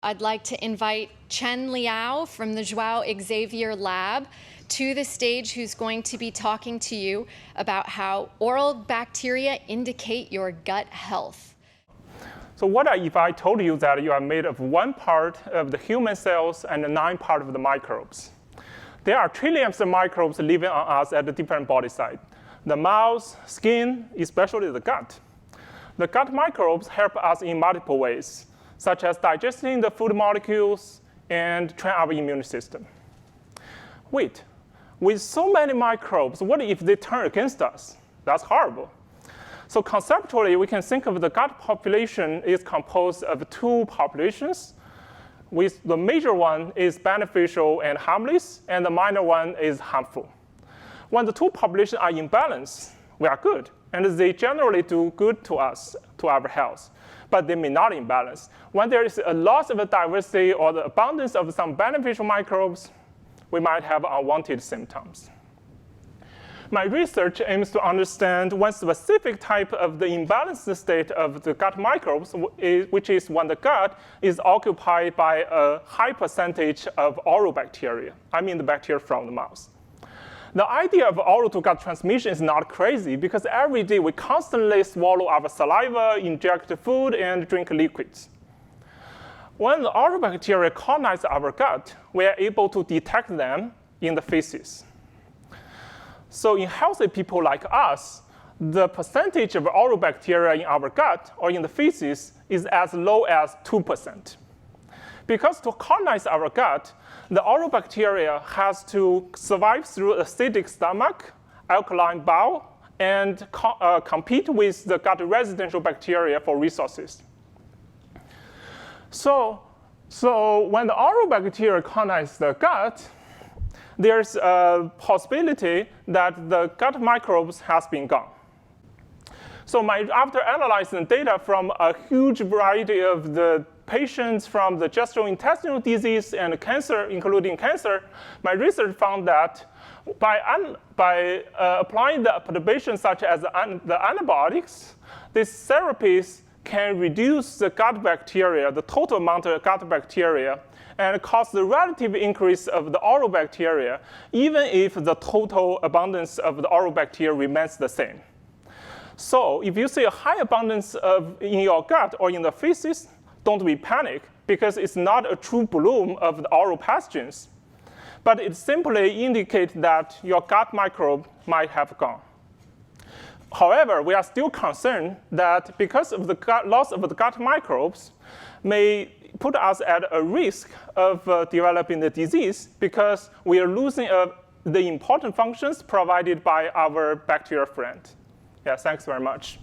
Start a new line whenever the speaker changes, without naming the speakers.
I'd like to invite Chen Liao from the João Xavier Lab to the stage, who's going to be talking to you about how oral bacteria indicate your gut health.
So what if I told you that you are made of 1 part of the human cells and 9 parts of the microbes? There are trillions of microbes living on us at the different body sites. The mouth, skin, especially the gut. The gut microbes help us in multiple ways, such as digesting the food molecules and train our immune system. Wait, with so many microbes, what if they turn against us? That's horrible. So conceptually, we can think of the gut population is composed of 2 populations, with the major one is beneficial and harmless, and the minor one is harmful. When the 2 populations are in balance, we are good, and they generally do good to us, to our health. But they may not imbalance. When there is a loss of diversity or the abundance of some beneficial microbes, we might have unwanted symptoms. My research aims to understand one specific type of the imbalanced state of the gut microbes, which is when the gut is occupied by a high percentage of oral bacteria. I mean the bacteria from the mouth. The idea of oral-to-gut transmission is not crazy, because every day we constantly swallow our saliva, inject food, and drink liquids. When the oral bacteria colonize our gut, we are able to detect them in the feces. So in healthy people like us, the percentage of oral bacteria in our gut or in the feces is as low as 2%. Because to colonize our gut, the oral bacteria has to survive through acidic stomach, alkaline bowel, and compete with the gut residential bacteria for resources. So when the oral bacteria colonize the gut, there's a possibility that the gut microbes has been gone. So after analyzing data from a huge variety of the patients from the gastrointestinal disease and cancer, including cancer, my research found that by applying the perturbations such as the antibiotics, these therapies can reduce the gut bacteria, the total amount of gut bacteria, and cause the relative increase of the oral bacteria, even if the total abundance of the oral bacteria remains the same. So if you see a high abundance in your gut or in the feces, don't be panicked, because it's not a true bloom of the oral pathogens. But it simply indicates that your gut microbe might have gone. However, we are still concerned that because of the loss of the gut microbes may put us at a risk of developing the disease, because we are losing the important functions provided by our bacterial friend. Yeah, thanks very much.